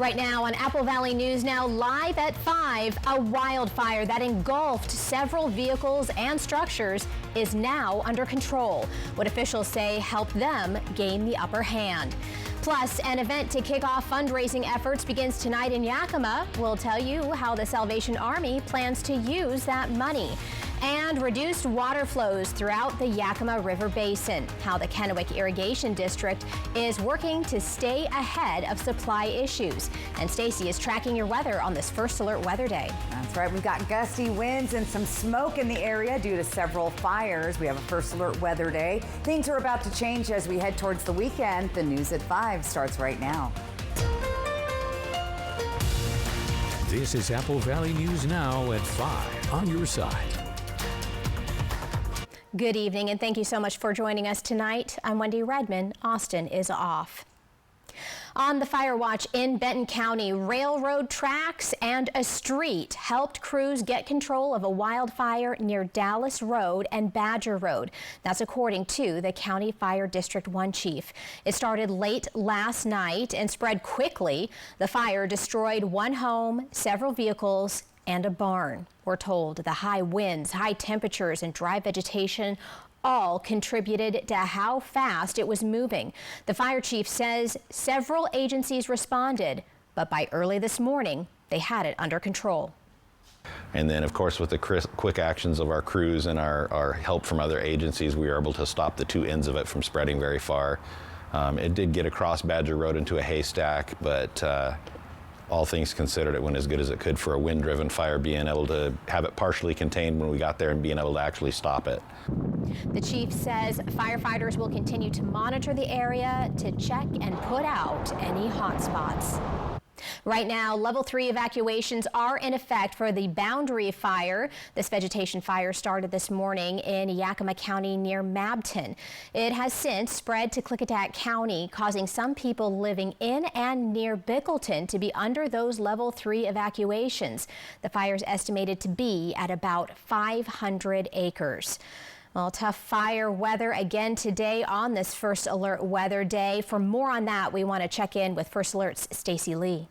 Right now on Apple Valley News Now, live at 5, a wildfire that engulfed several vehicles and structures is now under control. What officials say helped them gain the upper hand. Plus, an event to kick off fundraising efforts begins tonight in Yakima. We'll tell you how the Salvation Army plans to use that money. And reduced water flows throughout the Yakima River Basin. How the Kennewick Irrigation District is working to stay ahead of supply issues. And Stacy is tracking your weather on this First Alert Weather Day. That's right. We've got gusty winds and some smoke in the area due to several fires. We have a First Alert Weather Day. Things are about to change as we head towards the weekend. The news at 5 starts right now. This is Apple Valley News Now at 5 on your side. Good evening, and thank you so much for joining us tonight. I'm Wendy Redman. Austin is off. On the fire watch in Benton County, railroad tracks and a street helped crews get control of a wildfire near Dallas Road and Badger Road. That's according to the County Fire District 1 chief. It started late last night and spread quickly. The fire destroyed one home, several vehicles, and a barn. We're told the high winds, high temperatures, and dry vegetation all contributed to how fast it was moving. The fire chief says several agencies responded, but by early this morning, they had it under control. And then, of course, with the quick actions of our crews and our help from other agencies, we were able to stop the two ends of it from spreading very far. It did get across Badger Road into a haystack, but all things considered, it went as good as it could for a wind-driven fire, being able to have it partially contained when we got there and being able to actually stop it. The chief says firefighters will continue to monitor the area to check and put out any hot spots. Right now, level 3 evacuations are in effect for the Boundary Fire. This vegetation fire started this morning in Yakima County near Mabton. It has since spread to Klickitat County, causing some people living in and near Bickleton to be under those level 3 evacuations. The fire is estimated to be at about 500 acres. Well, tough fire weather again today on this First Alert Weather Day. For more on that, we want to check in with First Alert's Stacy Lee.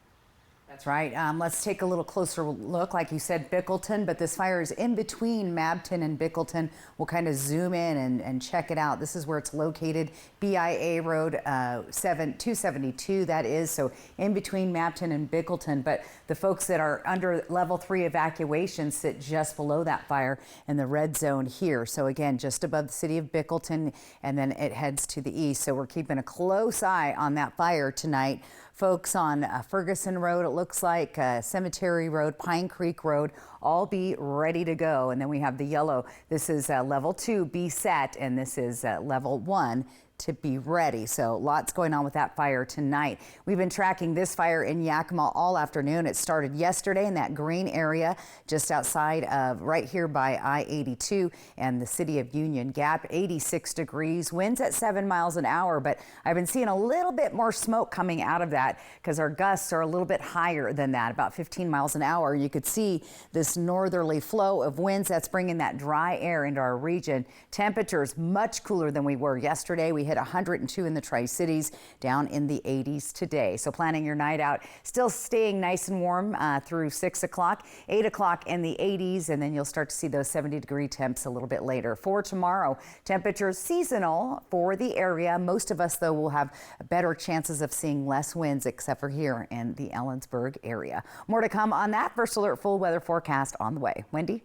That's right. Let's take a little closer look. Like you said, Bickleton, but this fire is in between Mabton and Bickleton. We'll kind of zoom in and check it out. This is where it's located, BIA Road 272, that is. So in between Mabton and Bickleton. But the folks that are under level 3 evacuation sit just below that fire in the red zone here. So again, just above the city of Bickleton, and then it heads to the east. So we're keeping a close eye on that fire tonight. Folks on Ferguson Road, it looks like Cemetery Road, Pine Creek Road, all be ready to go. And then we have the yellow. This is level 2, be set, and this is level 1. To be ready. So lots going on with that fire tonight. We've been tracking this fire in Yakima all afternoon. It started yesterday in that green area just outside of right here by I-82 and the city of Union Gap. 86 degrees, winds at 7 miles an hour, but I've been seeing a little bit more smoke coming out of that because our gusts are a little bit higher than that, about 15 miles an hour. You could see this northerly flow of winds that's bringing that dry air into our region. Temperatures much cooler than we were yesterday. We hit 102 in the Tri-Cities, down in the 80s today. So planning your night out, still staying nice and warm through 6 o'clock, 8 o'clock in the 80s, and then you'll start to see those 70-degree temps a little bit later. For tomorrow, temperatures seasonal for the area. Most of us, though, will have better chances of seeing less winds, except for here in the Ellensburg area. More to come on that. First Alert full weather forecast on the way. Wendy?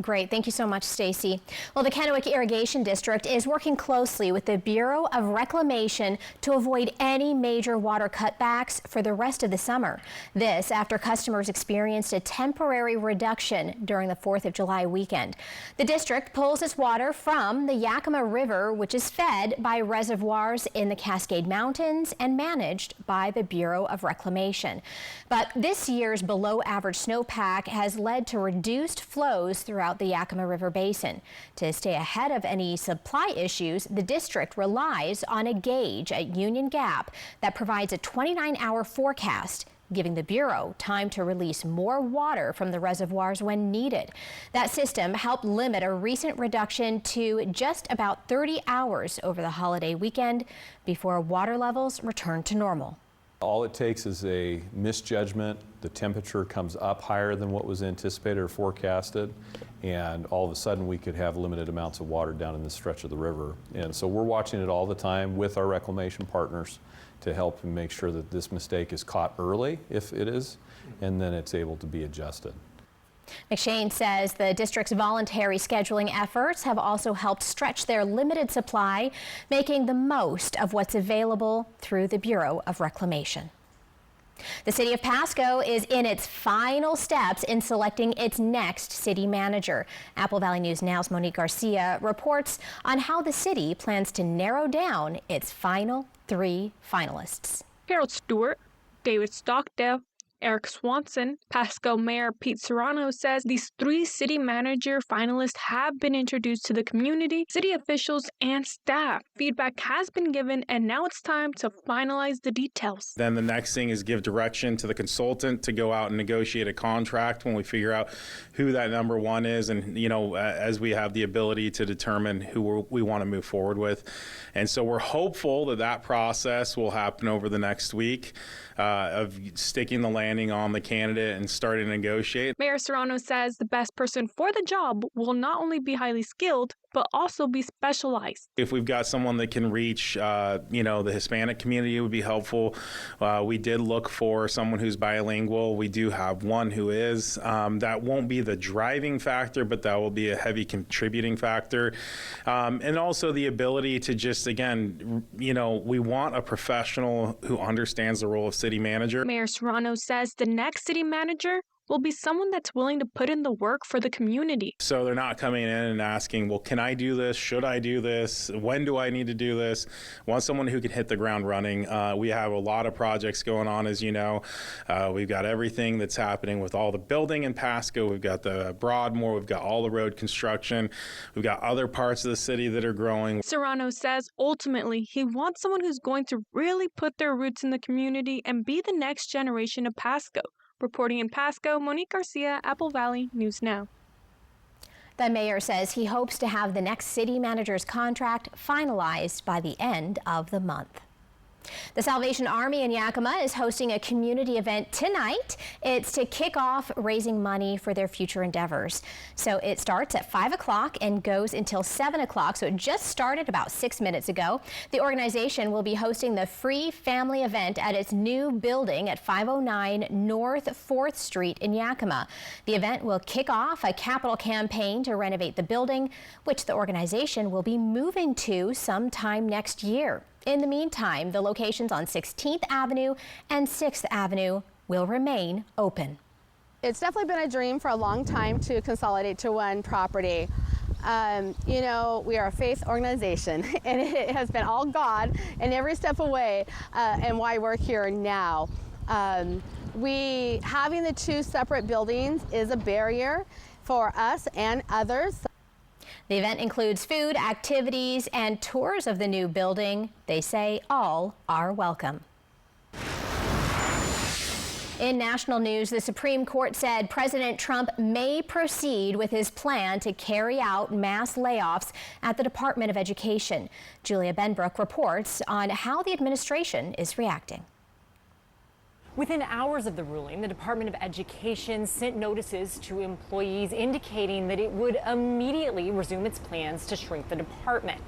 Great. Thank you so much, Stacy. Well, the Kennewick Irrigation District is working closely with the Bureau of Reclamation to avoid any major water cutbacks for the rest of the summer. This after customers experienced a temporary reduction during the 4th of July weekend. The district pulls its water from the Yakima River, which is fed by reservoirs in the Cascade Mountains and managed by the Bureau of Reclamation. But this year's below average snowpack has led to reduced flows throughout the Yakima River Basin. To stay ahead of any supply issues, the district relies on a gauge at Union Gap that provides a 29-hour forecast, giving the Bureau time to release more water from the reservoirs when needed. That system helped limit a recent reduction to just about 30 hours over the holiday weekend before water levels returned to normal. All it takes is a misjudgment. The temperature comes up higher than what was anticipated or forecasted, and all of a sudden we could have limited amounts of water down in this stretch of the river. And so we're watching it all the time with our reclamation partners to help make sure that this mistake is caught early, if it is, and then it's able to be adjusted. McShane says the district's voluntary scheduling efforts have also helped stretch their limited supply, making the most of what's available through the Bureau of Reclamation. The city of Pasco is in its final steps in selecting its next city manager. Apple Valley News Now's Monique Garcia reports on how the city plans to narrow down its final 3 finalists. Harold Stewart, David Stockdale, Eric Swanson. Pasco Mayor Pete Serrano says these 3 city manager finalists have been introduced to the community, city officials, and staff. Feedback has been given, and now it's time to finalize the details. Then the next thing is give direction to the consultant to go out and negotiate a contract when we figure out who that number 1 is, and as we have the ability to determine who we want to move forward with. And so we're hopeful that that process will happen over the next week of sticking the landing on the candidate and starting to negotiate. Mayor Serrano says the best person for the job will not only be highly skilled, but also be specialized. If we've got someone that can reach, the Hispanic community, it would be helpful. We did look for someone who's bilingual. We do have one who is. That won't be the driving factor, but that will be a heavy contributing factor. And also the ability to just, again, we want a professional who understands the role of city manager. Mayor Serrano says the next city manager will be someone that's willing to put in the work for the community. So they're not coming in and asking, well, can I do this? Should I do this? When do I need to do this? Want someone who can hit the ground running. We have a lot of projects going on, as you know. We've got everything that's happening with all the building in Pasco. We've got the Broadmoor. We've got all the road construction. We've got other parts of the city that are growing. Serrano says ultimately he wants someone who's going to really put their roots in the community and be the next generation of Pasco. Reporting in Pasco, Monique Garcia, Apple Valley News Now. The mayor says he hopes to have the next city manager's contract finalized by the end of the month. The Salvation Army in Yakima is hosting a community event tonight. It's to kick off raising money for their future endeavors. So it starts at 5 o'clock and goes until 7 o'clock. So it just started about 6 minutes ago. The organization will be hosting the free family event at its new building at 509 North 4th Street in Yakima. The event will kick off a capital campaign to renovate the building, which the organization will be moving to sometime next year. In the meantime, the locations on 16th Avenue and 6th Avenue will remain open. It's definitely been a dream for a long time to consolidate to one property. We are a faith organization, and it has been all God and every step away, and why we're here now. Having the 2 separate buildings is a barrier for us and others. The event includes food, activities, and tours of the new building. They say all are welcome. In national news, the Supreme Court said President Trump may proceed with his plan to carry out mass layoffs at the Department of Education. Julia Benbrook reports on how the administration is reacting. Within hours of the ruling, the Department of Education sent notices to employees indicating that it would immediately resume its plans to shrink the department.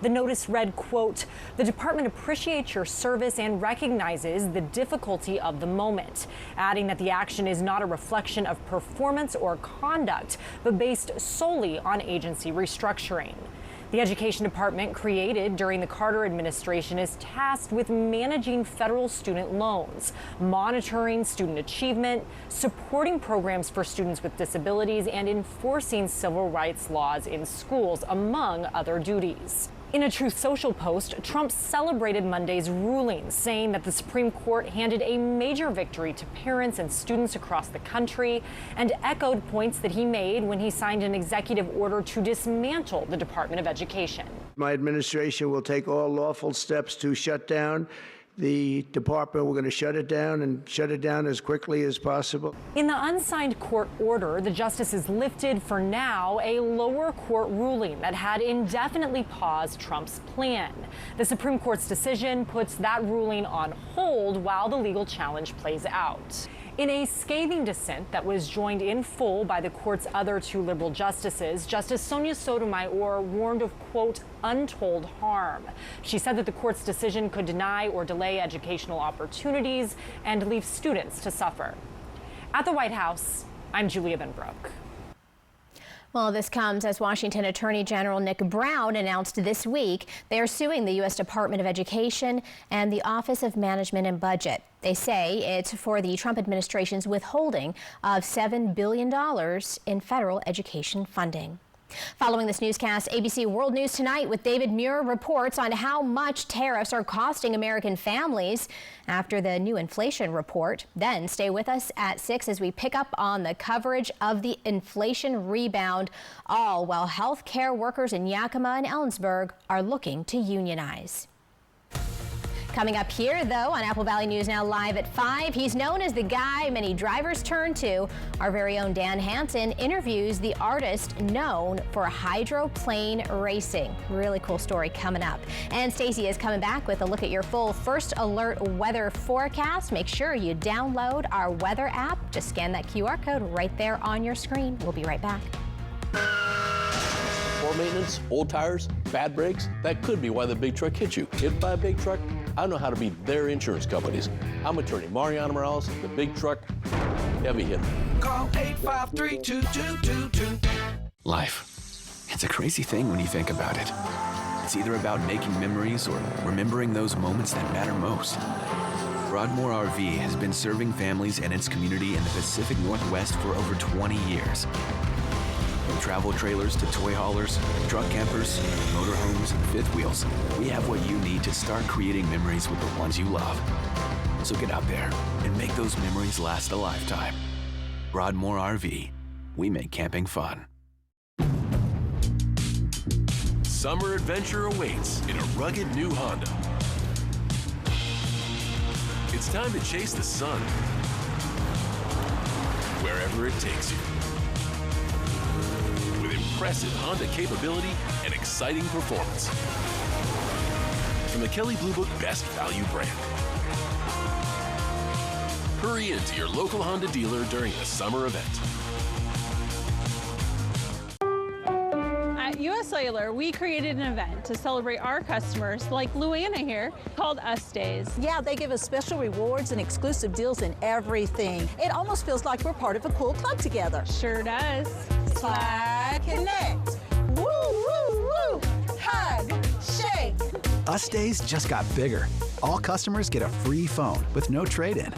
The notice read, quote, "The department appreciates your service and recognizes the difficulty of the moment," adding that the action is not a reflection of performance or conduct, but based solely on agency restructuring. The Education Department, created during the Carter administration, is tasked with managing federal student loans, monitoring student achievement, supporting programs for students with disabilities, and enforcing civil rights laws in schools, among other duties. In a Truth Social post, Trump celebrated Monday's ruling, saying that the Supreme Court handed a major victory to parents and students across the country, and echoed points that he made when he signed an executive order to dismantle the Department of Education. My administration will take all lawful steps to shut down the department, we're going to shut it down and shut it down as quickly as possible. In the unsigned court order, the justices lifted for now a lower court ruling that had indefinitely paused Trump's plan. The Supreme Court's decision puts that ruling on hold while the legal challenge plays out. In a scathing dissent that was joined in full by the court's other two liberal justices, Justice Sonia Sotomayor warned of, quote, untold harm. She said that the court's decision could deny or delay educational opportunities and leave students to suffer. At the White House, I'm Julia Benbrook. Well, this comes as Washington Attorney General Nick Brown announced this week they are suing the U.S. Department of Education and the Office of Management and Budget. They say it's for the Trump administration's withholding of $7 billion in federal education funding. Following this newscast, ABC World News Tonight with David Muir reports on how much tariffs are costing American families after the new inflation report. Then stay with us at 6 as we pick up on the coverage of the inflation rebound, all while health care workers in Yakima and Ellensburg are looking to unionize. Coming up here, though, on Apple Valley News Now live at 5, he's known as the guy many drivers turn to. Our very own Dan Hansen interviews the artist known for hydroplane racing. Really cool story coming up. And Stacey is coming back with a look at your full First Alert weather forecast. Make sure you download our weather app. Just scan that QR code right there on your screen. We'll be right back. Poor maintenance, old tires, bad brakes, that could be why the big truck hit you. Hit by a big truck? I know how to beat their insurance companies. I'm attorney Mariano Morales, the big truck heavy hitter. Call 853-2222. Life. It's a crazy thing when you think about it. It's either about making memories or remembering those moments that matter most. Broadmoor RV has been serving families and its community in the Pacific Northwest for over 20 years. From travel trailers to toy haulers, truck campers, motorhomes, and fifth wheels, we have what you need to start creating memories with the ones you love. So get out there and make those memories last a lifetime. Broadmoor RV. We make camping fun. Summer adventure awaits in a rugged new Honda. It's time to chase the sun wherever it takes you. With impressive Honda capability and exciting performance. From the Kelley Blue Book Best Value brand. Hurry into your local Honda dealer during the summer event. At US Cellular, we created an event to celebrate our customers, like Luana here, called Us Days. Yeah, they give us special rewards and exclusive deals and everything. It almost feels like we're part of a cool club together. Sure does. Slide, connect. Woo, woo, woo. Hug, shake. Us Days just got bigger. All customers get a free phone with no trade-in.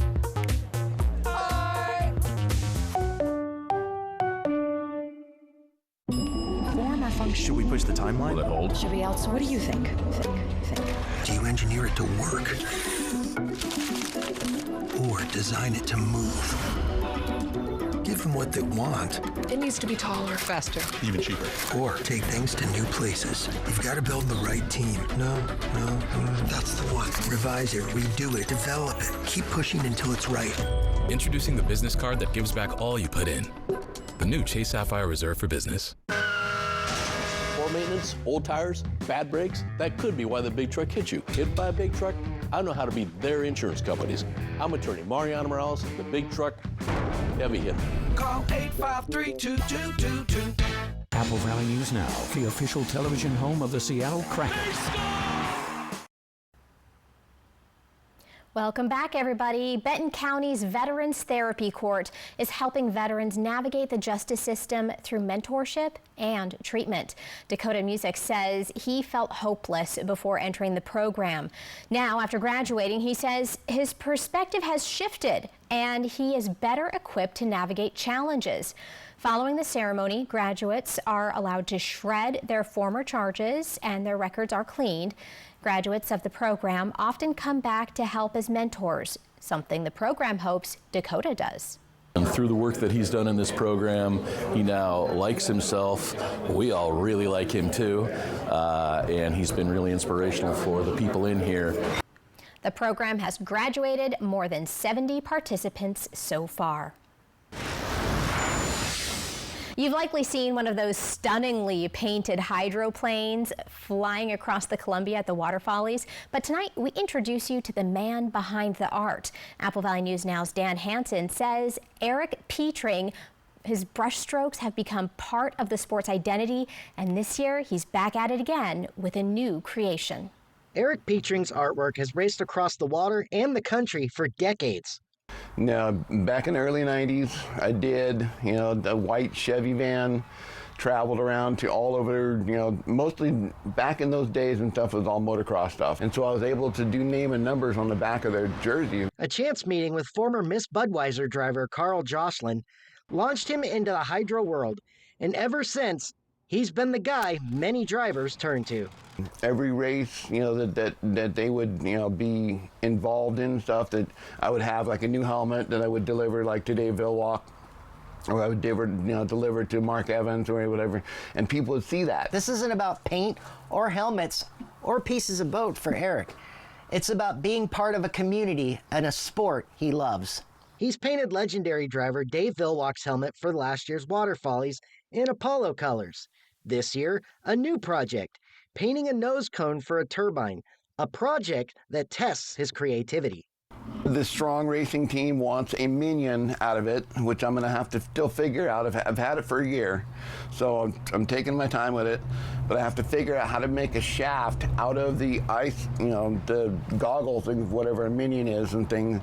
Should we push the timeline? Will it hold? Should we outsource? What do you think? Do you engineer it to work? Or design it to move? Give them what they want. It needs to be taller, faster. Even cheaper. Or take things to new places. You've got to build the right team. No, that's the one. Revise it, redo it, develop it. Keep pushing until it's right. Introducing the business card that gives back all you put in. The new Chase Sapphire Reserve for Business. Poor maintenance, old tires, bad brakes, that could be why the big truck hit you. Hit by a big truck? I know how to beat their insurance companies. I'm attorney Mariano Morales, the big truck heavy hitter. Call 853-2222. Apple Valley News Now, the official television home of the Seattle Kraken. Welcome back, everybody. Benton County's Veterans Therapy Court is helping veterans navigate the justice system through mentorship and treatment. Dakota Music says he felt hopeless before entering the program. Now, after graduating, he says his perspective has shifted and he is better equipped to navigate challenges. Following the ceremony, graduates are allowed to shred their former charges and their records are cleaned. Graduates of the program often come back to help as mentors, something the program hopes Dakota does. And through the work that he's done in this program, he now likes himself. We all really like him too, and he's been really inspirational for the people in here. The program has graduated more than 70 participants so far. You've likely seen one of those stunningly painted hydroplanes flying across the Columbia at the Water Follies. But tonight, we introduce you to the man behind the art. Apple Valley News Now's Dan Hansen says Eric Petring, his brushstrokes have become part of the sport's identity, and this year he's back at it again with a new creation. Eric Petring's artwork has raced across the water and the country for decades. Now, back in the early 90s, I did, the white Chevy van, traveled around to all over, mostly back in those days and stuff was all motocross stuff. And so I was able to do name and numbers on the back of their jersey. A chance meeting with former Miss Budweiser driver Carl Jocelyn launched him into the hydro world. And ever since, he's been the guy many drivers turn to. Every race, that they would, be involved in stuff, that I would have like a new helmet that I would deliver like to Dave Villwock, or I would deliver to Mark Evans or whatever, and people would see that. This isn't about paint or helmets or pieces of boat for Eric. It's about being part of a community and a sport he loves. He's painted legendary driver Dave Villwock's helmet for last year's Water Follies in Apollo colors. This year, a new project, painting a nose cone for a turbine, a project that tests his creativity. The Strong Racing team wants a minion out of it, which I'm going to have to still figure out. I've had it for a year, so I'm taking my time with it, but I have to figure out how to make a shaft out of the ice, the goggles and whatever a minion is and things,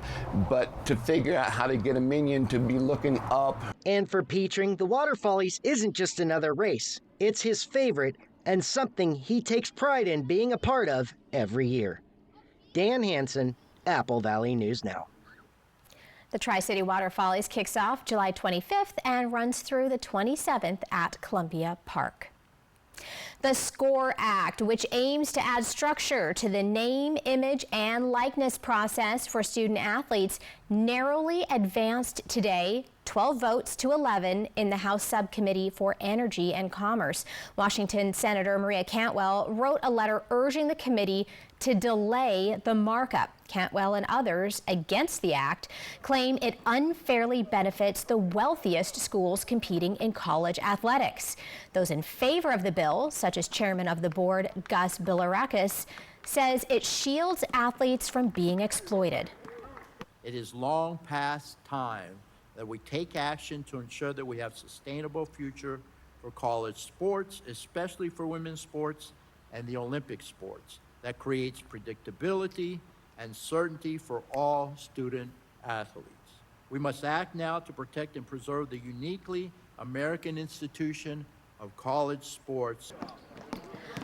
but to figure out how to get a minion to be looking up. And for Petring, the Water Follies isn't just another race. It's his favorite and something he takes pride in being a part of every year. Dan Hansen, Apple Valley News Now. The Tri-City Water Follies kicks off July 25th and runs through the 27th at Columbia Park. The SCORE Act, which aims to add structure to the name, image, and likeness process for student athletes, narrowly advanced today, 12 votes to 11 in the House Subcommittee for Energy and Commerce. Washington Senator Maria Cantwell wrote a letter urging the committee to delay the markup. Cantwell and others against the act claim it unfairly benefits the wealthiest schools competing in college athletics. Those in favor of the bill, such as Chairman of the Board Gus Bilirakis, says it shields athletes from being exploited. It is long past time that we take action to ensure that we have a sustainable future for college sports, especially for women's sports and the Olympic sports, that creates predictability and certainty for all student athletes. We must act now to protect and preserve the uniquely American institution of college sports.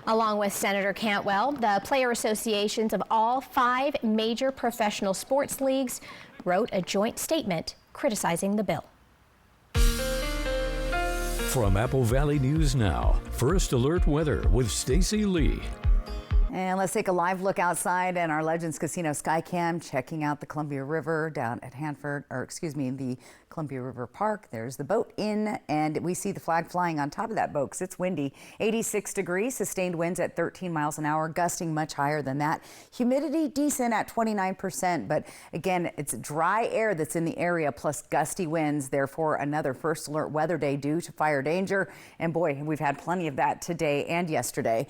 Along with Senator Cantwell, the player associations of all 5 major professional sports leagues wrote a joint statement criticizing the bill. From Apple Valley News Now, First Alert Weather with Stacy Lee. And let's take a live look outside in our Legends Casino Skycam, checking out the Columbia River down at the Columbia River Park. There's the boat in, and we see the flag flying on top of that boat because it's windy. 86 degrees, sustained winds at 13 miles an hour, gusting much higher than that. Humidity decent at 29%, but again, it's dry air that's in the area plus gusty winds. Therefore, another first alert weather day due to fire danger. And boy, we've had plenty of that today and yesterday.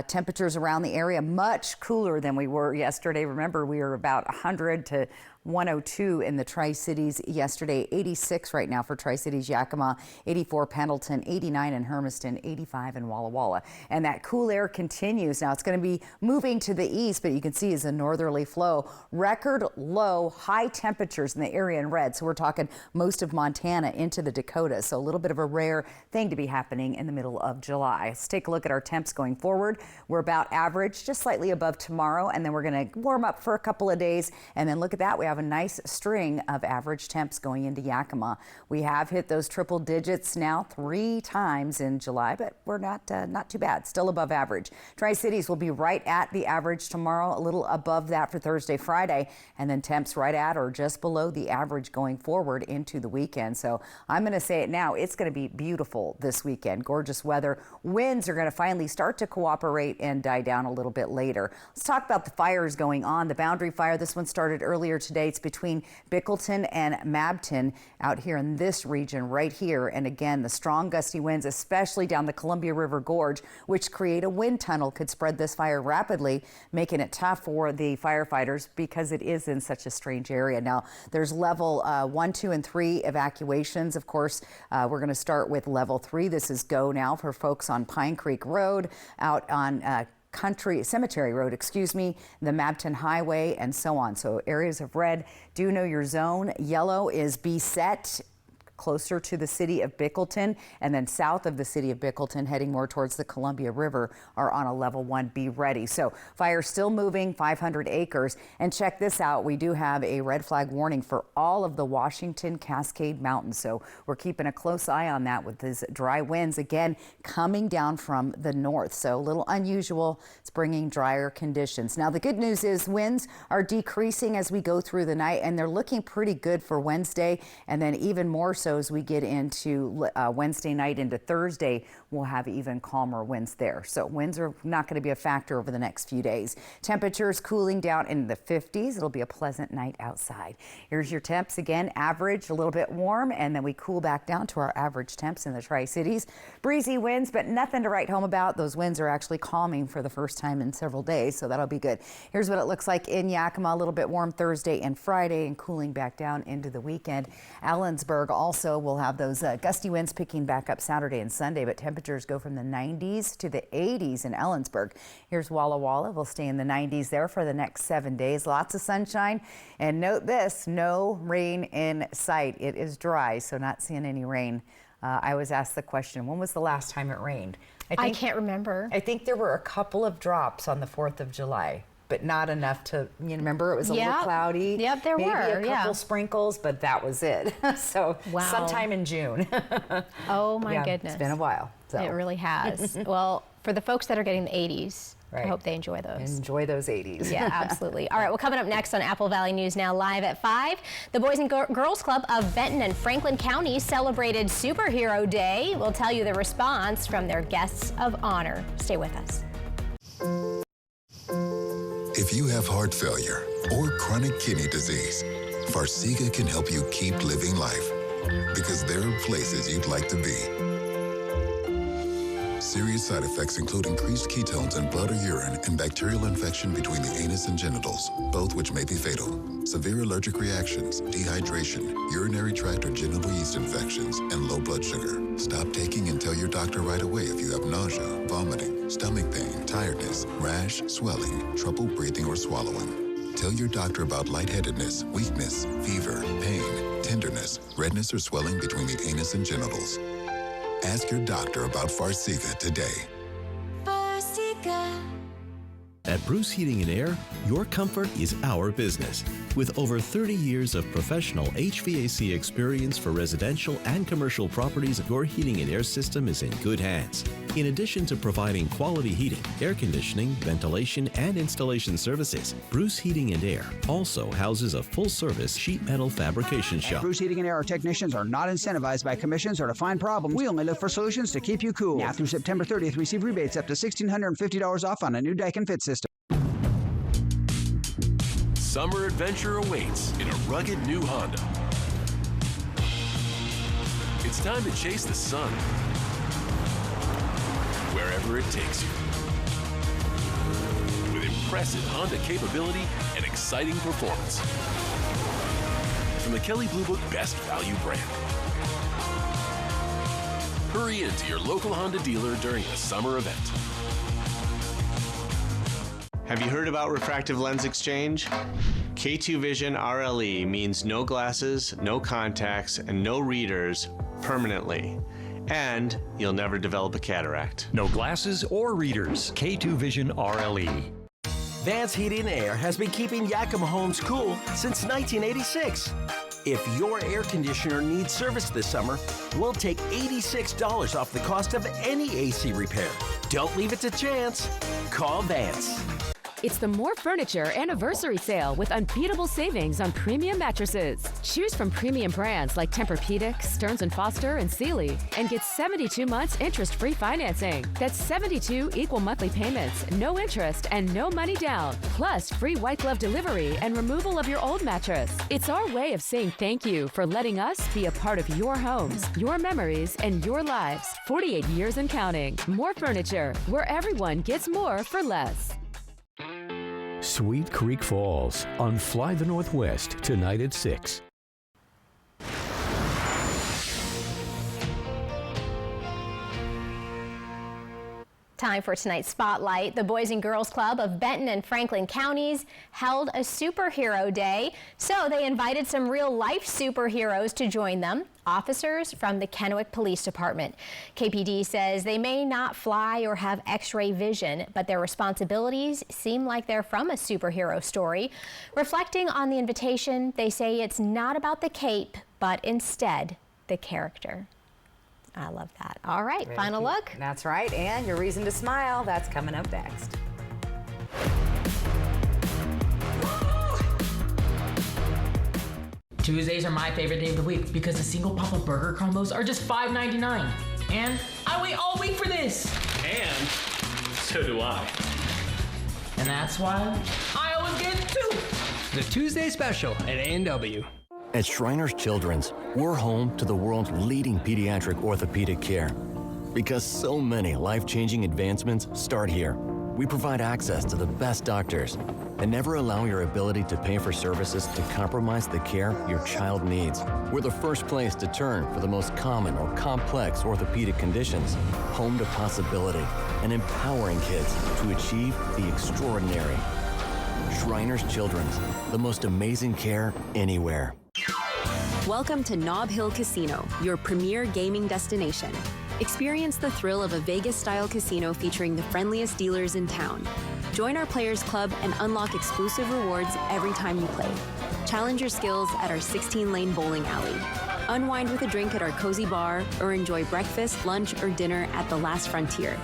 Temperatures around the area much cooler than we were yesterday. Remember, we were about 100 to 102 in the Tri-Cities yesterday, 86 right now for Tri-Cities Yakima, 84 Pendleton, 89 in Hermiston, 85 in Walla Walla. And that cool air continues. Now it's going to be moving to the east, but you can see it's a northerly flow. Record low, high temperatures in the area in red. So we're talking most of Montana into the Dakotas. So a little bit of a rare thing to be happening in the middle of July. Let's take a look at our temps going forward. We're about average, just slightly above tomorrow, and then we're going to warm up for a couple of days. And then look at that. We have have a nice string of average temps going into Yakima. We have hit those triple digits now 3 times in July, but we're not too bad, still above average. Tri-Cities will be right at the average tomorrow, a little above that for Thursday, Friday, and then temps right at or just below the average going forward into the weekend. So I'm going to say it now, it's going to be beautiful this weekend. Gorgeous weather. Winds are going to finally start to cooperate and die down a little bit later. Let's talk about the fires going on. The Boundary Fire, this one started earlier today. It's between Bickleton and Mabton out here in this region right here. And again, the strong gusty winds, especially down the Columbia River Gorge, which create a wind tunnel, could spread this fire rapidly, making it tough for the firefighters because it is in such a strange area. Now, there's level 1, 2, and 3 evacuations. Of course, we're going to start with level 3. This is go now for folks on Pine Creek Road, out on Cemetery Road, the Mabton Highway, and so on. So areas of red, do know your zone. Yellow is be set, closer to the city of Bickleton, and then south of the city of Bickleton, heading more towards the Columbia River, are on a level 1, be ready. So fire still moving, 500 acres. And check this out, we do have a red flag warning for all of the Washington Cascade Mountains. So we're keeping a close eye on that with these dry winds, again, coming down from the north. So a little unusual. It's bringing drier conditions. Now, the good news is winds are decreasing as we go through the night, and they're looking pretty good for Wednesday, and then even more so as we get into Wednesday night into Thursday, we'll have even calmer winds there. So winds are not going to be a factor over the next few days. Temperatures cooling down in the 50s. It'll be a pleasant night outside. Here's your temps again, average, a little bit warm, and then we cool back down to our average temps in the Tri-Cities. Breezy winds, but nothing to write home about. Those winds are actually calming for the first time in several days, so that'll be good. Here's what it looks like in Yakima, a little bit warm Thursday and Friday, and cooling back down into the weekend. Ellensburg also will have those gusty winds picking back up Saturday and Sunday, but temperatures go from the 90s to the 80s in Ellensburg. Here's Walla Walla. We'll stay in the 90s there for the next 7 days. Lots of sunshine. And note this, no rain in sight. It is dry, so not seeing any rain. I was asked the question, when was the last time it rained? I can't remember. I think there were a couple of drops on the 4th of July. But not enough to, remember, it was a little cloudy. Yep, there Maybe were. a couple sprinkles, but that was it. So sometime in June. Oh my goodness. It's been a while. So. It really has. Well, for the folks that are getting the 80s, right. I hope they enjoy those. Enjoy those 80s. Yeah, absolutely. All right, well, coming up next on Apple Valley News Now live at 5, the Boys and Girls Club of Benton and Franklin County celebrated Superhero Day. We'll tell you the response from their guests of honor. Stay with us. If you have heart failure or chronic kidney disease, Farxiga can help you keep living life, because there are places you'd like to be. Serious side effects include increased ketones in blood or urine and bacterial infection between the anus and genitals, both which may be fatal. Severe allergic reactions, dehydration, urinary tract or genital yeast infections, and low blood sugar. Stop taking and tell your doctor right away if you have nausea, vomiting, stomach pain, tiredness, rash, swelling, trouble breathing or swallowing. Tell your doctor about lightheadedness, weakness, fever, pain, tenderness, redness or swelling between the anus and genitals. Ask your doctor about Farxiga today. Farxiga. At Bruce Heating and Air, your comfort is our business. With over 30 years of professional HVAC experience for residential and commercial properties, your heating and air system is in good hands. In addition to providing quality heating, air conditioning, ventilation, and installation services, Bruce Heating and Air also houses a full-service sheet metal fabrication shop. At Bruce Heating and Air, our technicians are not incentivized by commissions or to find problems. We only look for solutions to keep you cool. Now through September 30th, receive rebates up to $1,650 off on a new Daikin Fit system. Summer adventure awaits in a rugged new Honda. It's time to chase the sun, wherever it takes you. With impressive Honda capability and exciting performance. From the Kelley Blue Book Best Value brand. Hurry into your local Honda dealer during the summer event. Have you heard about refractive lens exchange? K2 Vision RLE means no glasses, no contacts, and no readers permanently. And you'll never develop a cataract. No glasses or readers. K2 Vision RLE. Vance Heating and Air has been keeping Yakima homes cool since 1986. If your air conditioner needs service this summer, we'll take $86 off the cost of any AC repair. Don't leave it to chance. Call Vance. It's the More Furniture Anniversary Sale with unbeatable savings on premium mattresses. Choose from premium brands like Tempur-Pedic, Stearns & Foster, and Sealy, and get 72 months interest-free financing. That's 72 equal monthly payments, no interest, and no money down. Plus, free white glove delivery and removal of your old mattress. It's our way of saying thank you for letting us be a part of your homes, your memories, and your lives. 48 years and counting. More Furniture, where everyone gets more for less. Sweet Creek Falls on Fly the Northwest tonight at 6. Time for tonight's Spotlight. The Boys and Girls Club of Benton and Franklin counties held a superhero day, so they invited some real-life superheroes to join them, officers from the Kennewick Police Department. KPD says they may not fly or have X-ray vision, but their responsibilities seem like they're from a superhero story. Reflecting on the invitation, they say it's not about the cape, but instead the character. I love that. All right, Very final cute. look. That's right, and your reason to smile, that's coming up next. Tuesdays are my favorite day of the week because the single Papa Burger combos are just $5.99. And I wait all week for this. And so do I. And that's why I always get two. The Tuesday Special at A&W. At Shriners Children's, we're home to the world's leading pediatric orthopedic care. Because so many life-changing advancements start here. We provide access to the best doctors and never allow your ability to pay for services to compromise the care your child needs. We're the first place to turn for the most common or complex orthopedic conditions. Home to possibility and empowering kids to achieve the extraordinary. Shriners Children's, the most amazing care anywhere. Welcome to Nob Hill Casino, your premier gaming destination. Experience the thrill of a Vegas-style casino featuring the friendliest dealers in town. Join our Players Club and unlock exclusive rewards every time you play. Challenge your skills at our 16-lane bowling alley. Unwind with a drink at our cozy bar, or enjoy breakfast, lunch, or dinner at the Last Frontier.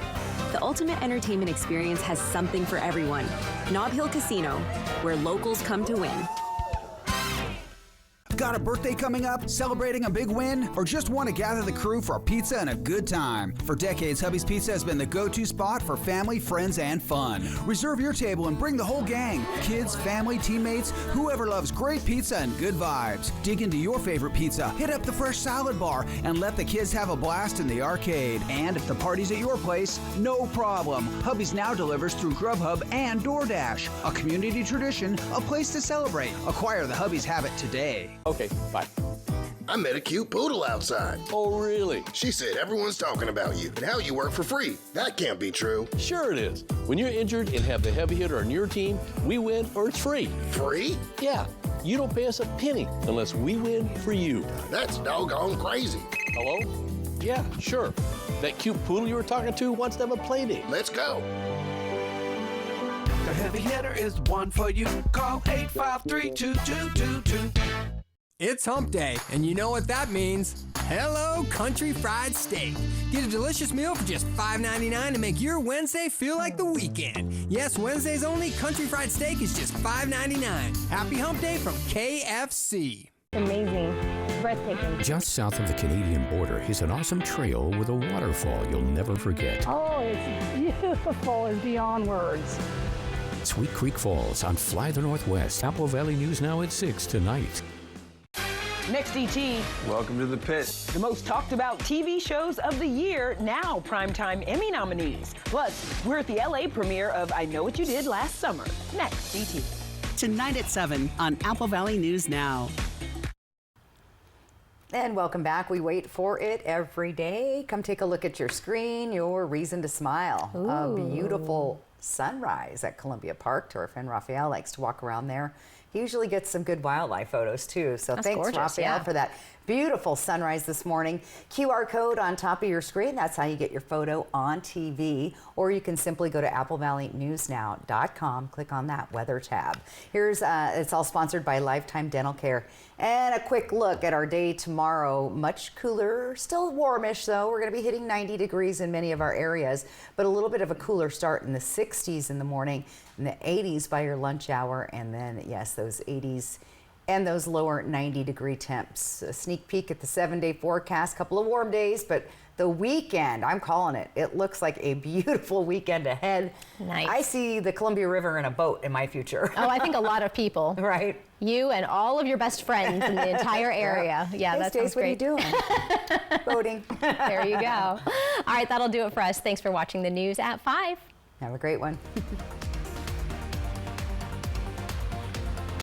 The ultimate entertainment experience has something for everyone. Nob Hill Casino, where locals come to win. Got a birthday coming up, celebrating a big win, or just want to gather the crew for a pizza and a good time? For decades, Hubby's Pizza has been the go-to spot for family, friends, and fun. Reserve your table and bring the whole gang. Kids, family, teammates, whoever loves great pizza and good vibes. Dig into your favorite pizza, hit up the fresh salad bar, and let the kids have a blast in the arcade. And if the party's at your place, no problem. Hubby's now delivers through Grubhub and DoorDash. A community tradition, a place to celebrate. Acquire the Hubby's habit today. Okay, bye. I met a cute poodle outside. Oh, really? She said everyone's talking about you and how you work for free. That can't be true. Sure it is. When you're injured and have the heavy hitter on your team, we win or it's free. Free? Yeah. You don't pay us a penny unless we win for you. That's doggone crazy. Hello? Yeah, sure. That cute poodle you were talking to wants to have a play date. Let's go. The heavy hitter is one for you. Call 853-2222. It's hump day, and you know what that means. Hello, Country Fried Steak. Get a delicious meal for just $5.99 and make your Wednesday feel like the weekend. Yes, Wednesdays only, Country Fried Steak is just $5.99. Happy hump day from KFC. Amazing. Breathtaking. Just south of the Canadian border is an awesome trail with a waterfall you'll never forget. Oh, it's beautiful. It's beyond words. Sweet Creek Falls on Fly the Northwest. Apple Valley News Now at 6 tonight. Next, ET. Welcome to the pit. The most talked about TV shows of the year, now Primetime Emmy nominees. Plus, we're at the LA premiere of I Know What You Did Last Summer. Next, ET. Tonight at 7 on Apple Valley News Now. And welcome back. We wait for it every day. Come take a look at your screen, your reason to smile. A beautiful sunrise at Columbia Park. Our friend Raphael likes to walk around there he usually gets some good wildlife photos too. So That's thanks, gorgeous, Raphael, yeah. for that beautiful sunrise this morning. QR code on top of your screen. That's how you get your photo on TV. Or you can simply go to applevalley.newsnow.com. Click on that weather tab. Here's, it's all sponsored by Lifetime Dental Care. And a quick look at our day tomorrow. Much cooler, still warmish though. We're going to be hitting 90 degrees in many of our areas, but a little bit of a cooler start in the 60s in the morning, in the 80s by your lunch hour, and then, yes, those 80s and those lower 90-degree temps. A sneak peek at the 7-day forecast, couple of warm days, but the weekend, I'm calling it. It looks like a beautiful weekend ahead. Nice. I see the Columbia River in a boat in my future. Oh, I think a lot of people. Right. You and all of your best friends in the entire area. Yeah, Hey, that Stace, sounds great. what are you doing? Boating. There you go. All right, that'll do it for us. Thanks for watching the news at 5. Have a great one.